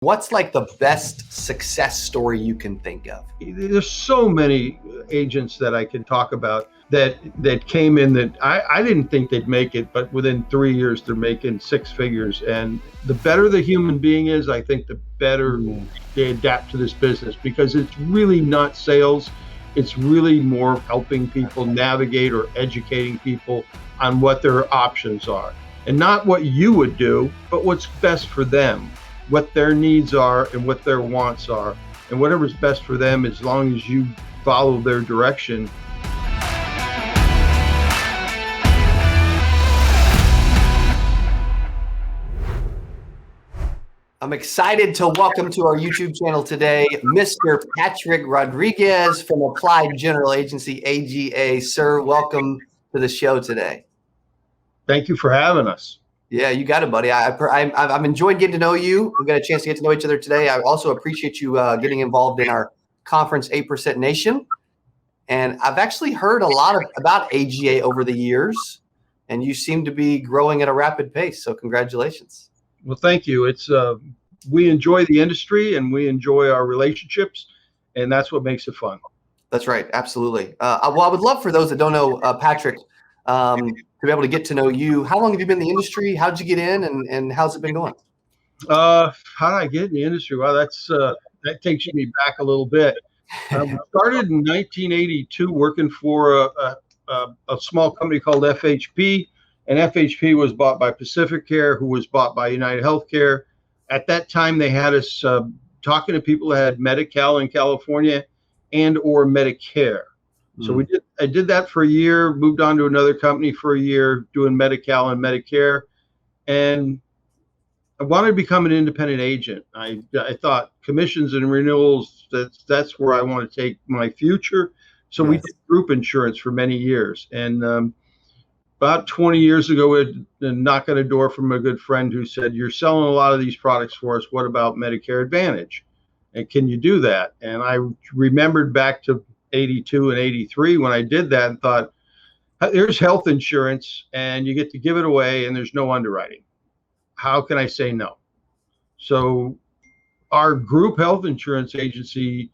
What's like the best success story you can think of? There's so many agents that I can talk about that came in that I didn't think they'd make it, but within 3 years they're making six figures. And the better the human being is, I think the better they adapt to this business, because it's really not sales. It's really more helping people navigate or educating people on what their options are, and not what you would do, but what's best for them, what their needs are and what their wants are, and whatever's best for them, as long as you follow their direction. I'm excited to welcome to our YouTube channel today, Mr. Patrick Rodriguez from Applied General Agency, AGA. Sir, welcome to the show today. Thank you for having us. Yeah, you got it, buddy. I've enjoyed getting to know you. We've got a chance to get to know each other today. I also appreciate you getting involved in our conference, 8% Nation. And I've actually heard a lot about AGA over the years, and you seem to be growing at a rapid pace. So congratulations. Well, thank you. It's we enjoy the industry and we enjoy our relationships, and that's what makes it fun. That's right. Absolutely. Well, I would love for those that don't know Patrick to be able to get to know you. How long have you been in the industry? How did you get in, and how's it been going? How did I get in the industry? Well, that takes me back a little bit. I started in 1982 working for a small company called FHP, and FHP was bought by Pacific Care, who was bought by United Healthcare. At that time, they had us talking to people that had Medi-Cal in California and or Medicare. So I did that for a year, moved on to another company for a year doing Medi-Cal and Medicare, and I wanted to become an independent agent. I thought commissions and renewals, that's where I want to take my future. So we did group insurance for many years. And about 20 years ago, we had a knock on a door from a good friend who said, "You're selling a lot of these products for us. What about Medicare Advantage? And can you do that?" And I remembered back to 82 and 83 when I did that and thought, there's health insurance and you get to give it away and there's no underwriting. How can I say no? So our group health insurance agency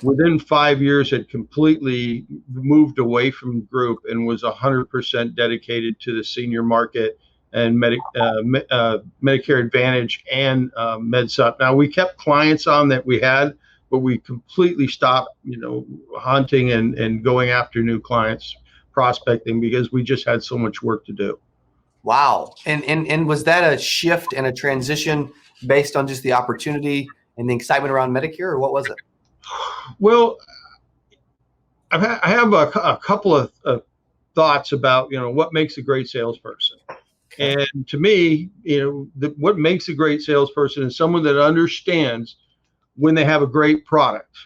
within 5 years had completely moved away from group and was 100% dedicated to the senior market and Medicare Advantage and MedSup. Now, we kept clients on that we had, but we completely stopped, hunting and going after new clients, prospecting, because we just had so much work to do. Wow. And was that a shift and a transition based on just the opportunity and the excitement around Medicare, or what was it? Well, I have a couple of thoughts about, what makes a great salesperson. And to me, what makes a great salesperson is someone that understands when they have a great product.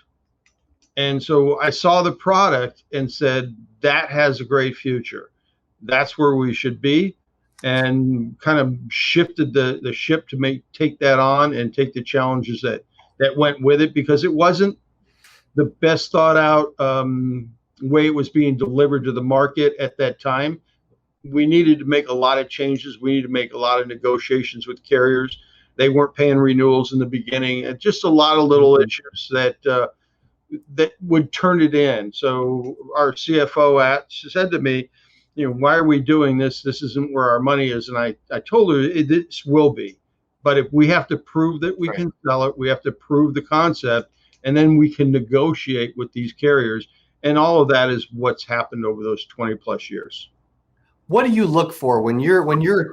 And so I saw the product and said, that has a great future. That's where we should be, and kind of shifted the ship to take that on and take the challenges that went with it, because it wasn't the best thought out way it was being delivered to the market at that time. We needed to make a lot of changes. We needed to make a lot of negotiations with carriers. They weren't paying renewals in the beginning, and just a lot of little issues that would turn it in. So our CFO said to me, "Why are we doing this? This isn't where our money is." And I told her, this will be. But if we have to prove that we can sell it, we have to prove the concept, and then we can negotiate with these carriers. And all of that is what's happened over those 20 plus years. What do you look for when you're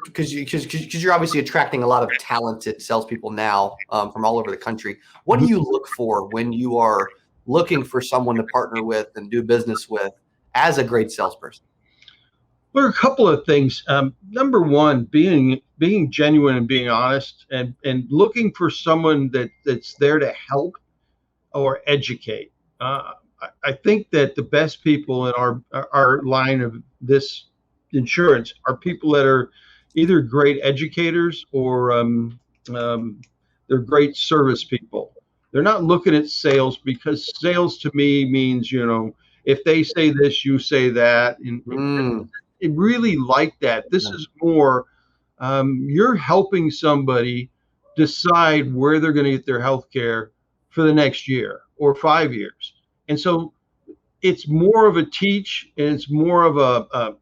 because you're obviously attracting a lot of talented salespeople now from all over the country? What do you look for when you are looking for someone to partner with and do business with as a great salesperson? Well, a couple of things. Number one, being genuine and being honest, and looking for someone that's there to help or educate. I think that the best people in our line of this insurance are people that are either great educators or they're great service people. They're not looking at sales, because sales to me means, if they say this, you say that. And it really like that. This is more, you're helping somebody decide where they're going to get their health care for the next year or 5 years. And so it's more of a teach, and it's more of a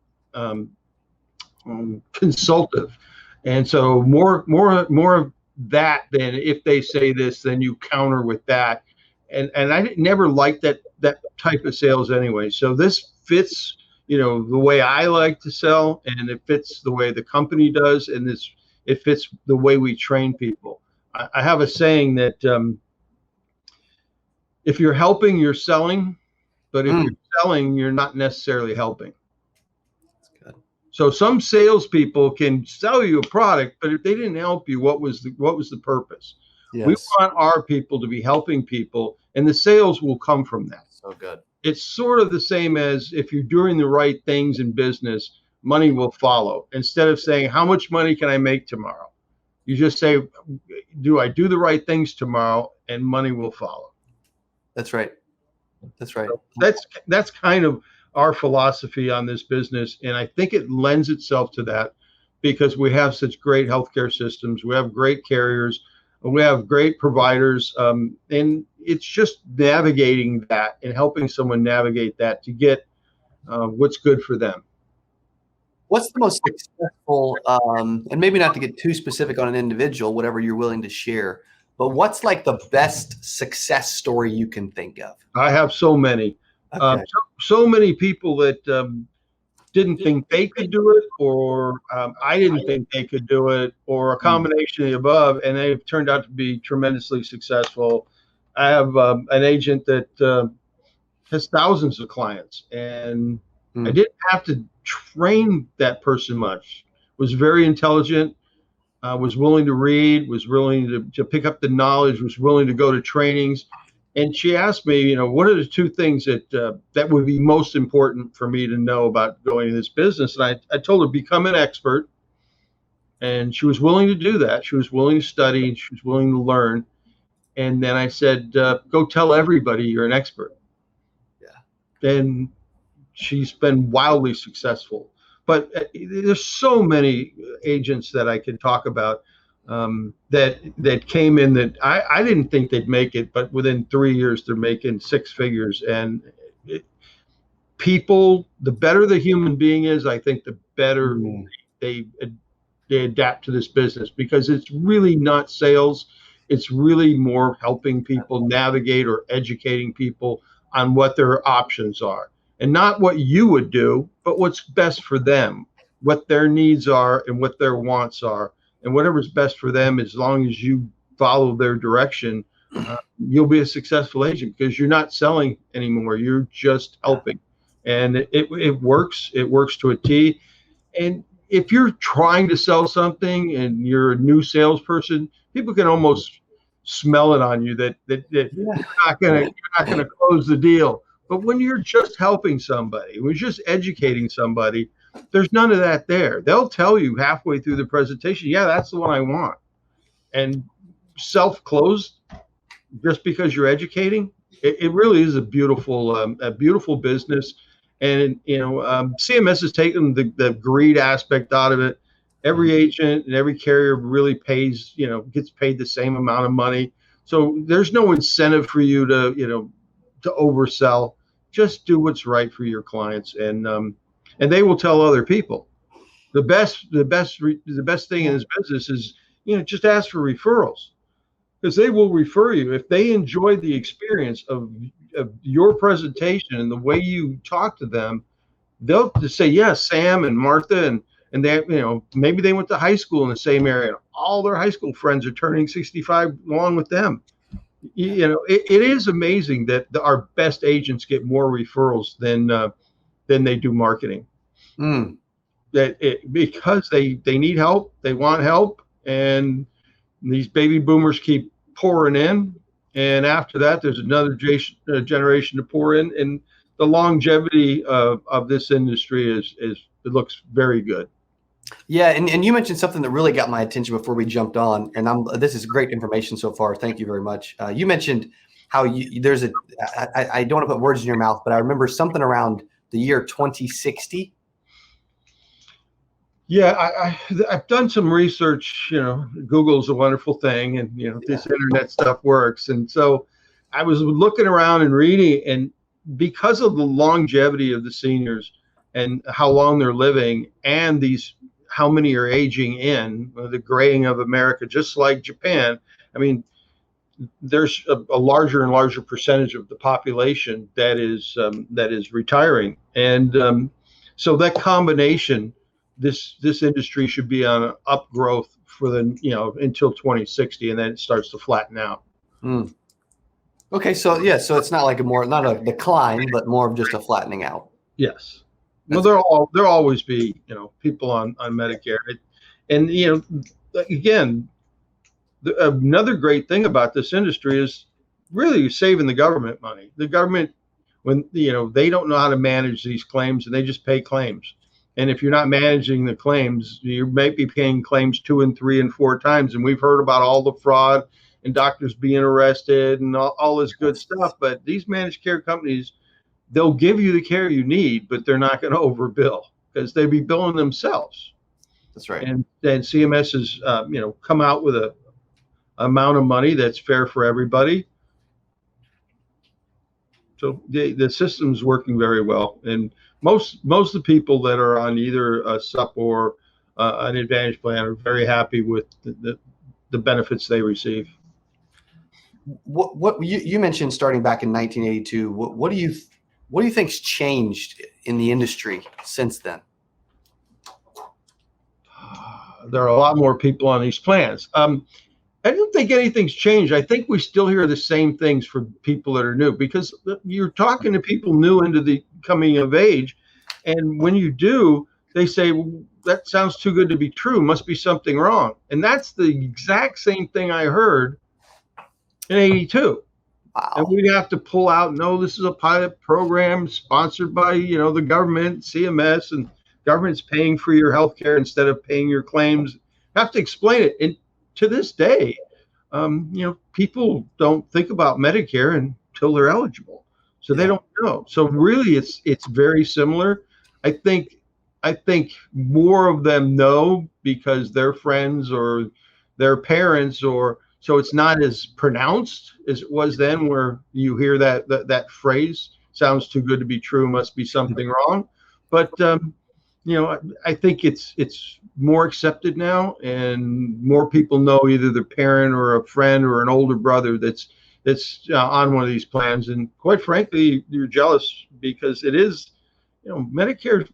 consultative. And so more of that than if they say this, then you counter with that. And I never liked that type of sales anyway. So this fits, the way I like to sell, and it fits the way the company does, and it fits the way we train people. I have a saying that if you're helping, you're selling, but if you're selling, you're not necessarily helping. So some salespeople can sell you a product, but if they didn't help you, what was the purpose? Yes. We want our people to be helping people, and the sales will come from that. So good. It's sort of the same as if you're doing the right things in business, money will follow. Instead of saying, how much money can I make tomorrow? You just say, do I do the right things tomorrow, and money will follow. That's right. That's right. So that's kind of our philosophy on this business. And I think it lends itself to that because we have such great healthcare systems. We have great carriers. We have great providers. And it's just navigating that and helping someone navigate that to get what's good for them. What's the most successful, and maybe not to get too specific on an individual, whatever you're willing to share, but what's like the best success story you can think of? I have so many. Okay. So many people that didn't think they could do it, or I didn't think they could do it, or a combination of the above, and they've turned out to be tremendously successful. I have an agent that has thousands of clients, and I didn't have to train that person much. Was very intelligent, was willing to read, was willing to pick up the knowledge, was willing to go to trainings. And she asked me, what are the two things that would be most important for me to know about going into this business? And I told her, become an expert. And she was willing to do that. She was willing to study, and she was willing to learn. And then I said, go tell everybody you're an expert. Yeah. And she's been wildly successful. But there's so many agents that I can talk about that came in that I didn't think they'd make it, but within 3 years they're making six figures. And people, the better the human being is, I think the better they adapt to this business, because it's really not sales. It's really more helping people navigate or educating people on what their options are, and not what you would do, but what's best for them, what their needs are and what their wants are. And whatever's best for them, as long as you follow their direction, you'll be a successful agent, because you're not selling anymore. You're just helping. And it works. It works to a T. And if you're trying to sell something and you're a new salesperson, people can almost smell it on you that you're not gonna close the deal. But when you're just helping somebody, when you're just educating somebody, there's none of that there. They'll tell you halfway through the presentation, yeah, that's the one I want. And self-closed, just because you're educating, it really is a beautiful business. And CMS has taken the greed aspect out of it. Every agent and every carrier really pays, gets paid the same amount of money. So there's no incentive for you to oversell. Just do what's right for your clients, and they will tell other people. The best thing in this business is, just ask for referrals, because they will refer you. If they enjoyed the experience of your presentation and the way you talk to them, they'll just say, yes, Sam and Martha, and they, maybe they went to high school in the same area, and all their high school friends are turning 65 along with them. It is amazing that our best agents get more referrals than they do marketing. Because they need help, they want help, and these baby boomers keep pouring in, and after that there's another generation to pour in, and the longevity of this industry it looks very good. Yeah, and you mentioned something that really got my attention before we jumped on, and this is great information so far. Thank you very much. You mentioned how there's I don't want to put words in your mouth, but I remember something around the year 2060. Yeah, I've done some research. Google's a wonderful thing, and Yeah. this internet stuff works. And so I was looking around and reading, and because of the longevity of the seniors and how long they're living, and these how many are aging in the graying of America, just like Japan. I mean, there's a larger and larger percentage of the population that is retiring, and so that combination, this industry should be on an up growth for the until 2060, and then it starts to flatten out. Mm. Okay, so yeah, so it's not like not a decline, but more of just a flattening out. Yes. Well, That's there'll always be people on Medicare, and again, another great thing about this industry is really saving the government money. The government, when they don't know how to manage these claims, and they just pay claims. And if you're not managing the claims, you might be paying claims 2 and 3 and 4 times. And we've heard about all the fraud and doctors being arrested and all this good stuff. But these managed care companies, they'll give you the care you need, but they're not going to overbill because they be billing themselves. That's right. And then CMS has come out with a amount of money that's fair for everybody. So the system's working very well, and most of the people that are on either a SUP or an Advantage plan are very happy with the benefits they receive. What you mentioned starting back in 1982? What do you think's changed in the industry since then? There are a lot more people on these plans. I don't think anything's changed. I think we still hear the same things for people that are new, because you're talking to people new into the coming of age. And when you do, they say, well, that sounds too good to be true. Must be something wrong. And that's the exact same thing I heard in 82. Wow. And we'd have to pull out, no, this is a pilot program sponsored by, the government, CMS, and government's paying for your health care instead of paying your claims. Have to explain it. And to this day, people don't think about Medicare until they're eligible, so they don't know. So really, it's very similar. I think more of them know because their friends or their parents, or so it's not as pronounced as it was then, where you hear that phrase, sounds too good to be true, must be something wrong. But I think it's more accepted now, and more people know either their parent or a friend or an older brother that's on one of these plans. And quite frankly, you're jealous, because it is, Medicare.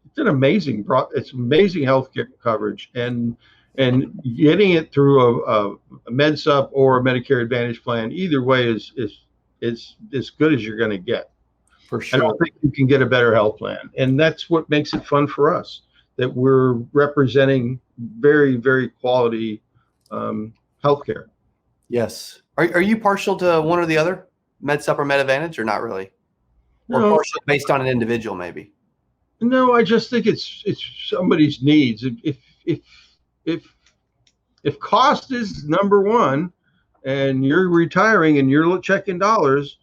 It's an amazing healthcare coverage, and getting it through a MedSup or a Medicare Advantage plan, either way is as good as you're going to get. For sure. I don't think you can get a better health plan. And that's what makes it fun for us, that we're representing very, very quality healthcare. Yes. Are you partial to one or the other, MedSup or Med Advantage, or not really? Or No, partial based on an individual, maybe? no, I just think it's somebody's needs. If cost is number one, and you're retiring and you're checking dollars,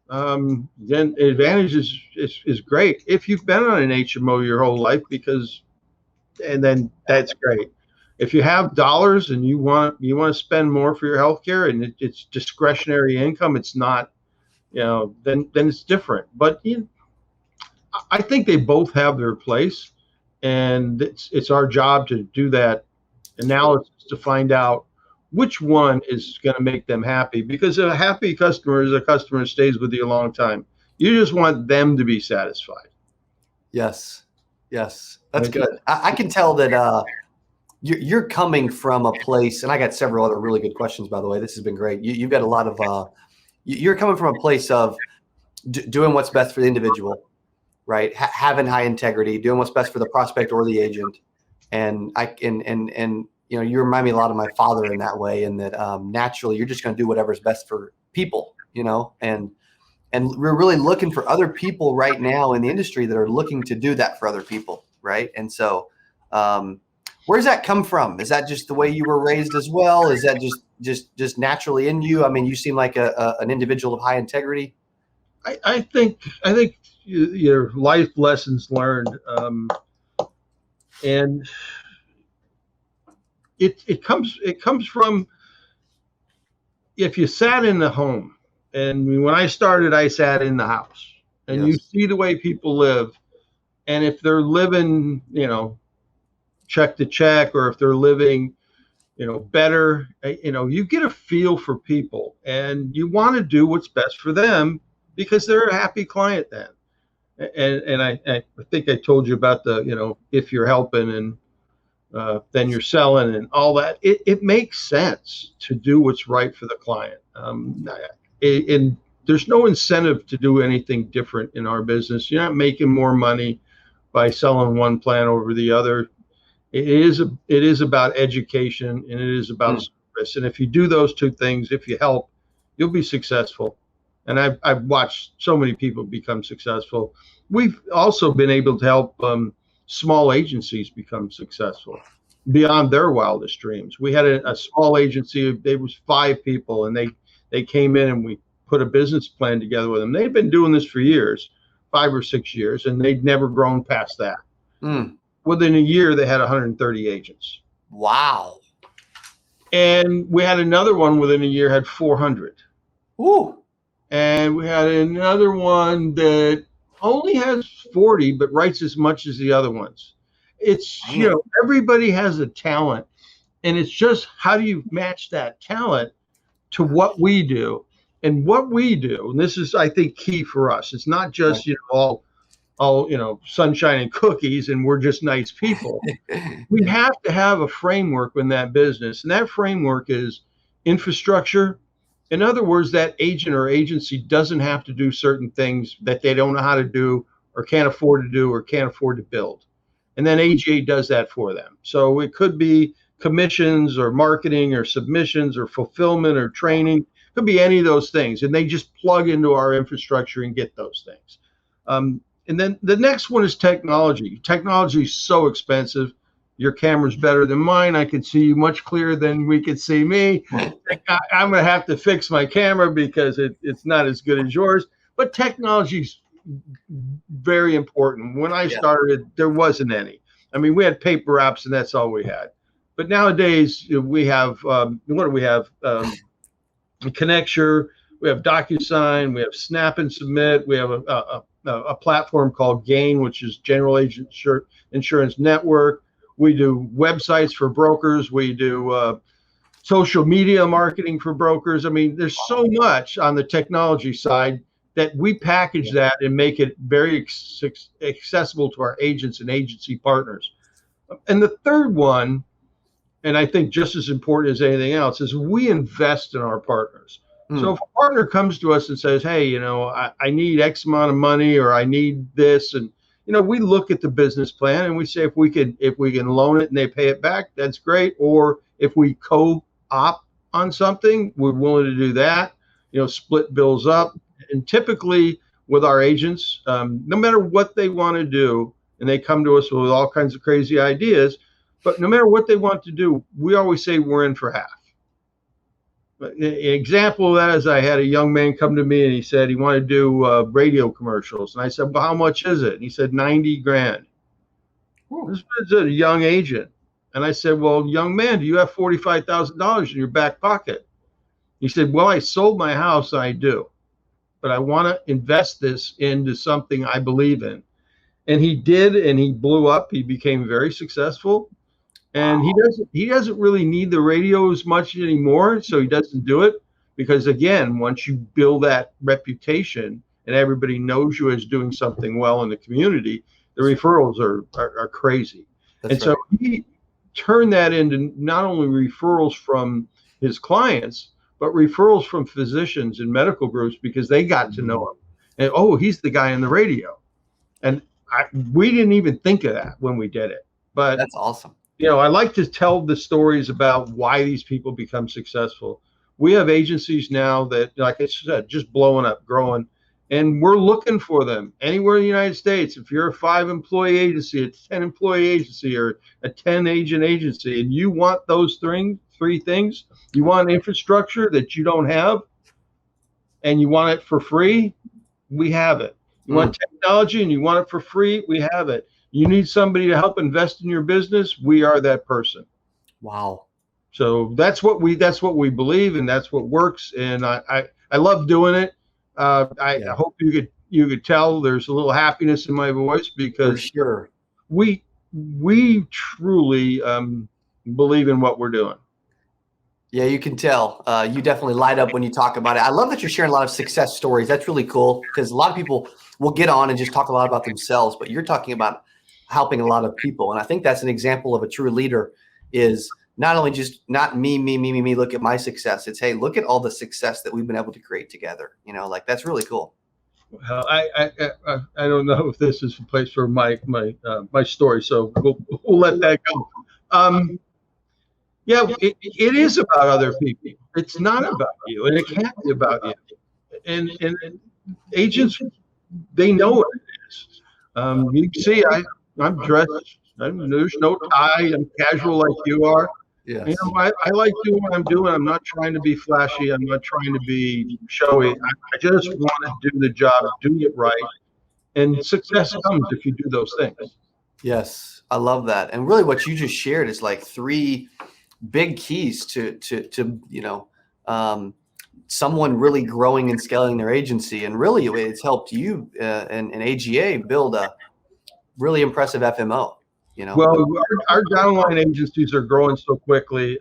then Advantage is great if you've been on an HMO your whole life, and then that's great. If you have dollars and you want to spend more for your health care, and it's discretionary income, it's not, then it's different. But I think they both have their place, and it's our job to do that analysis to find out which one is going to make them happy, because a happy customer is a customer who stays with you a long time. You just want them to be satisfied. Yes. That's good. I can tell that you're coming from a place, and I got several other really good questions, by the way. This has been great. You've got a lot of you're coming from a place of doing what's best for the individual, right? Having high integrity, doing what's best for the prospect or the agent. And you remind me a lot of my father in that way, in that naturally you're just going to do whatever's best for people, and we're really looking for other people right now in the industry that are looking to do that for other people, right? And so where does that come from? Is that just the way you were raised as well? Is that just naturally in you? I mean, you seem like an individual of high integrity. I think your life lessons learned. And it comes from, if you sat in the home, and when I started, I sat in the house, and you Yes. see the way people live, and if they're living, check to check, or if they're living, better, you get a feel for people, and you want to do what's best for them because they're a happy client then. And I think I told you about the, if you're helping and then you're selling and all that. It makes sense to do what's right for the client. And there's no incentive to do anything different in our business. You're not making more money by selling one plan over the other. It is about education, and it is about service. And if you do those two things, if you help, you'll be successful. And I've watched so many people become successful. We've also been able to help small agencies become successful beyond their wildest dreams. We had a small agency. There was 5 people, and they came in, and we put a business plan together with them. They've been doing this for years, 5 or 6 years, and they'd never grown past that. Within a year, they had 130 agents. Wow. And we had another one within a year had 400. Ooh. And we had another one that only has 40, but writes as much as the other ones. It's, everybody has a talent, and it's just how do you match that talent to what we do. And what we do, and this is, I think, key for us. It's not just, all sunshine and cookies, and we're just nice people. We have to have a framework in that business, and that framework is infrastructure. In other words, that agent or agency doesn't have to do certain things that they don't know how to do, or can't afford to do, or can't afford to build. And then AGA does that for them. So it could be commissions, or marketing, or submissions, or fulfillment, or training. It could be any of those things. And they just plug into our infrastructure and get those things. And then the next one is technology. Technology is so expensive. Your camera's better than mine. I can see you much clearer than we could see me. I'm going to have to fix my camera because it's not as good as yours. But technology's very important. When I started, there wasn't any. I mean, we had paper apps, and that's all we had. But nowadays, we have, what do we have? Connecture, we have DocuSign, we have Snap and Submit, we have a platform called Gain, which is General Agent Insurance Network. We do websites for brokers. We do social media marketing for brokers. I mean, there's so much on the technology side that we package that and make it very accessible to our agents and agency partners. And the third one, and I think just as important as anything else, is we invest in our partners. So if a partner comes to us and says, hey, I need X amount of money, or I need this, and we look at the business plan and we say, if we can loan it and they pay it back, that's great. Or if we co-op on something, we're willing to do that. Split bills up. And typically with our agents, no matter what they want to do, and they come to us with all kinds of crazy ideas, but no matter what they want to do, we always say we're in for half. An example of that is I had a young man come to me, and he said he wanted to do radio commercials. And I said, well, how much is it? And he said, 90 grand. This is a young agent. And I said, well, young man, do you have $45,000 in your back pocket? He said, well, I sold my house, and I do. But I want to invest this into something I believe in. And he did, and he blew up. He became very successful. And he doesn't really need the radio as much anymore, so he doesn't do it, because again, once you build that reputation and everybody knows you as doing something well in the community, the referrals are crazy. So he turned that into not only referrals from his clients, but referrals from physicians and medical groups, because they got to know him. And he's the guy on the radio. And we didn't even think of that when we did it. But that's awesome. I like to tell the stories about why these people become successful. We have agencies now that, like I said, just blowing up, growing, and we're looking for them anywhere in the United States. If you're a 5-employee agency, a 10-employee agency, or a 10-agent agency, and you want those three things, you want infrastructure that you don't have, and you want it for free, we have it. You want technology and you want it for free, we have it. You need somebody to help invest in your business. We are that person. Wow. So that's what we believe, and that's what works. And I love doing it. I hope you could tell there's a little happiness in my voice, because For sure. we truly believe in what we're doing. Yeah, you can tell. You definitely light up when you talk about it. I love that you're sharing a lot of success stories. That's really cool, because a lot of people will get on and just talk a lot about themselves, but you're talking about helping a lot of people. And I think that's an example of a true leader, is not only just not me, look at my success. It's, hey, look at all the success that we've been able to create together. Like, that's really cool. Well, I don't know if this is a place for my story, so we'll let that go. Yeah, it is about other people. It's not about you, and it can't be about you. And agents, they know what it is. You can see I'm dressed. There's no tie. I'm casual like you are. Yes. I like doing what I'm doing. I'm not trying to be flashy. I'm not trying to be showy. I just want to do the job, do it right, and success comes if you do those things. Yes, I love that. And really, what you just shared is like 3 big keys to someone really growing and scaling their agency. And really, it's helped you and AGA build a really impressive FMO. Well, our downline agencies are growing so quickly.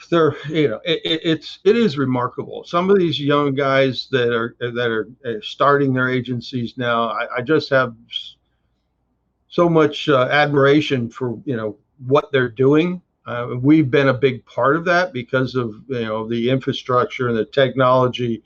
They're, it is remarkable. Some of these young guys that are starting their agencies now, I just have so much admiration for what they're doing. We've been a big part of that because of the infrastructure and the technology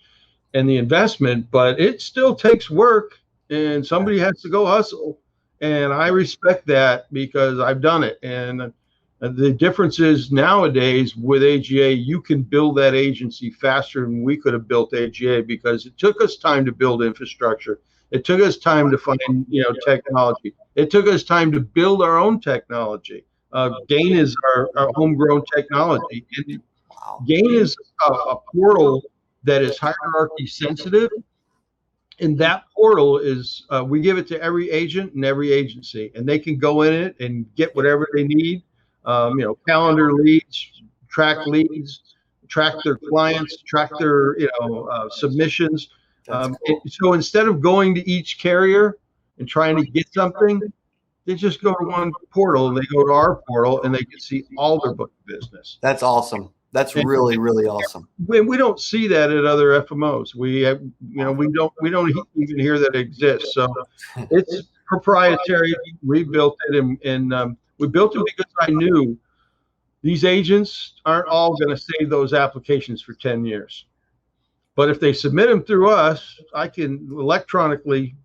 and the investment, but it still takes work, and somebody has to go hustle. And I respect that because I've done it. And the difference is nowadays with AGA, you can build that agency faster than we could have built AGA, because it took us time to build infrastructure. It took us time to find technology. It took us time to build our own technology. Gain is our homegrown technology. And Gain is a portal that is hierarchy sensitive. And that portal is, we give it to every agent and every agency, and they can go in it and get whatever they need. Calendar leads, track their clients, track their, submissions. Cool. So instead of going to each carrier and trying to get something, they just go to one portal, and they go to our portal, and they can see all their book of business. That's awesome. That's really, really awesome. We don't see that at other FMOs. We don't even hear that it exists. So it's proprietary. We built it, and we built it because I knew these agents aren't all going to save those applications for 10 years. But if they submit them through us, I can electronically,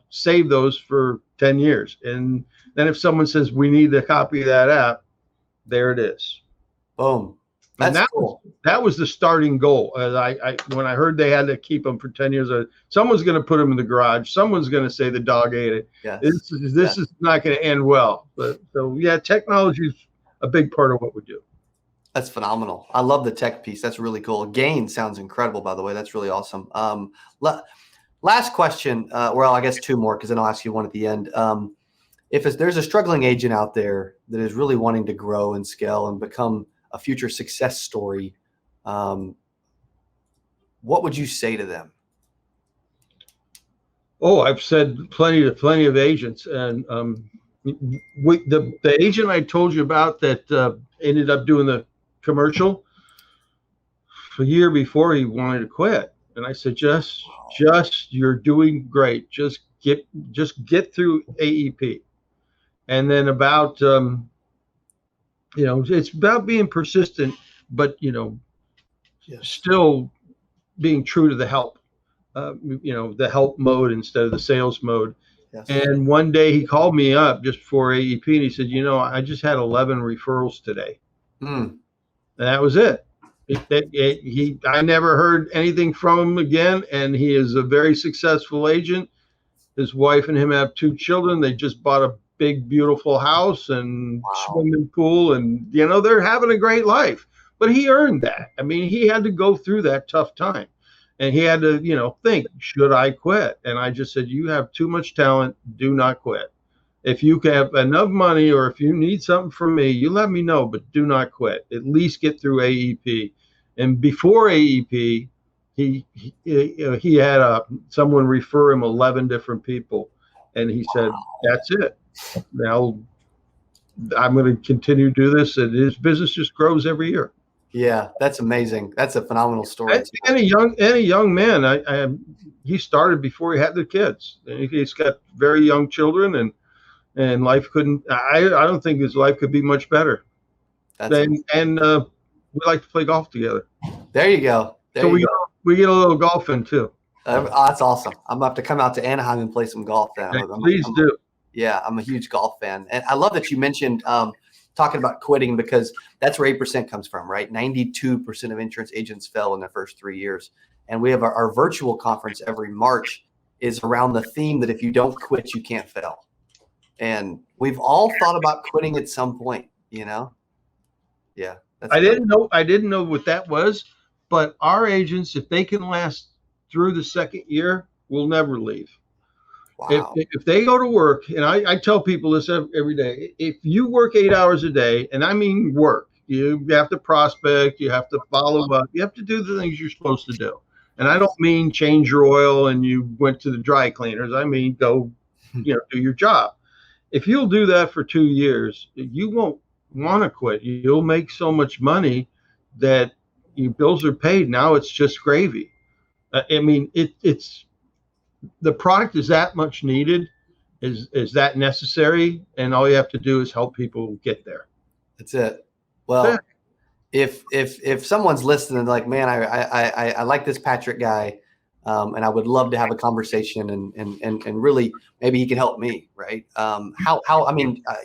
save those for 10 years. And then if someone says we need a copy of that app, there it is. Boom. That's cool. That was the starting goal. When I heard they had to keep them for 10 years, someone's going to put them in the garage. Someone's going to say the dog ate it. Yes. This is not going to end well. But so yeah, technology is a big part of what we do. That's phenomenal. I love the tech piece. That's really cool. Gain sounds incredible, by the way. That's really awesome. Last question. Well, I guess 2 more, because then I'll ask you one at the end. If there's a struggling agent out there that is really wanting to grow and scale and become a future success story, what would you say to them? Oh, I've said plenty of agents, and the agent I told you about that ended up doing the commercial, a year before he wanted to quit, and I said, just you're doing great. Just get through AEP, and then about it's about being persistent, but still being true to the help, the help mode instead of the sales mode. Yes. And one day he called me up just before AEP, and he said, I just had 11 referrals today. And that was it. I never heard anything from him again, and he is a very successful agent. His wife and him have 2 children. They just bought a big, beautiful house and swimming pool, and they're having a great life. But he earned that. I mean, he had to go through that tough time. And he had to, think, should I quit? And I just said, you have too much talent. Do not quit. If you have enough money or if you need something from me, you let me know, but do not quit. At least get through AEP. And before AEP, he had someone refer him 11 different people. And he said, that's it. Now I'm going to continue to do this. And his business just grows every year. Yeah, that's amazing. That's a phenomenal story. And a young man, he started before he had the kids. He's got very young children, and life couldn't. I don't think his life could be much better. And we like to play golf together. There you go. We get a little golf in too. That's awesome. I'm gonna have to come out to Anaheim and play some golf then. Please do. Yeah, I'm a huge golf fan, and I love that you mentioned talking about quitting, because that's where 8% comes from, right? 92% of insurance agents fail in their first 3 years. And we have our virtual conference every March is around the theme that if you don't quit, you can't fail. And we've all thought about quitting at some point, Yeah. I didn't know what that was, but our agents, if they can last through the second year, will never leave. Wow. If they go to work, and I tell people this every day, if you work 8 hours a day, and I mean work, you have to prospect, you have to follow up, you have to do the things you're supposed to do. And I don't mean change your oil and you went to the dry cleaners. I mean, go, do your job. If you'll do that for 2 years, you won't want to quit. You'll make so much money that your bills are paid. Now it's just gravy. I mean, it's the product is that much needed, is that necessary, and all you have to do is help people get there. That's it. Well, if someone's listening, like, man, I like this Patrick guy, and I would love to have a conversation, and really maybe he can help me, right?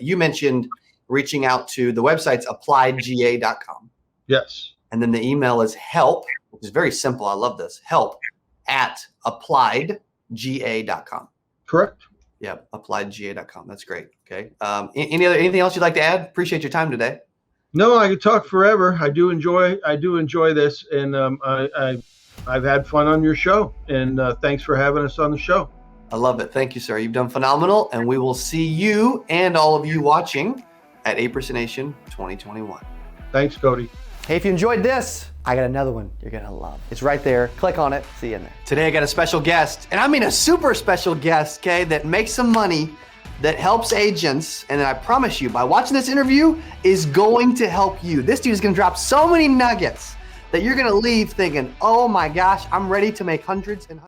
You mentioned reaching out to the website's appliedga.com. Yes. And then the email is help, which is very simple. I love this. help@appliedga.com. Correct. Yeah, appliedga.com. That's great. Okay. Anything else you'd like to add? Appreciate your time today. No, I could talk forever. I do enjoy this, and I've had fun on your show, and thanks for having us on the show. I love it. Thank you, sir. You've done phenomenal, and we will see you and all of you watching at 8% Nation 2021. Thanks, Cody. Hey, if you enjoyed this, I got another one you're going to love. It's right there. Click on it. See you in there. Today, I got a special guest, and I mean a super special guest, okay, that makes some money, that helps agents, and I promise you, by watching this interview, is going to help you. This dude is going to drop so many nuggets that you're going to leave thinking, oh my gosh, I'm ready to make hundreds and hundreds.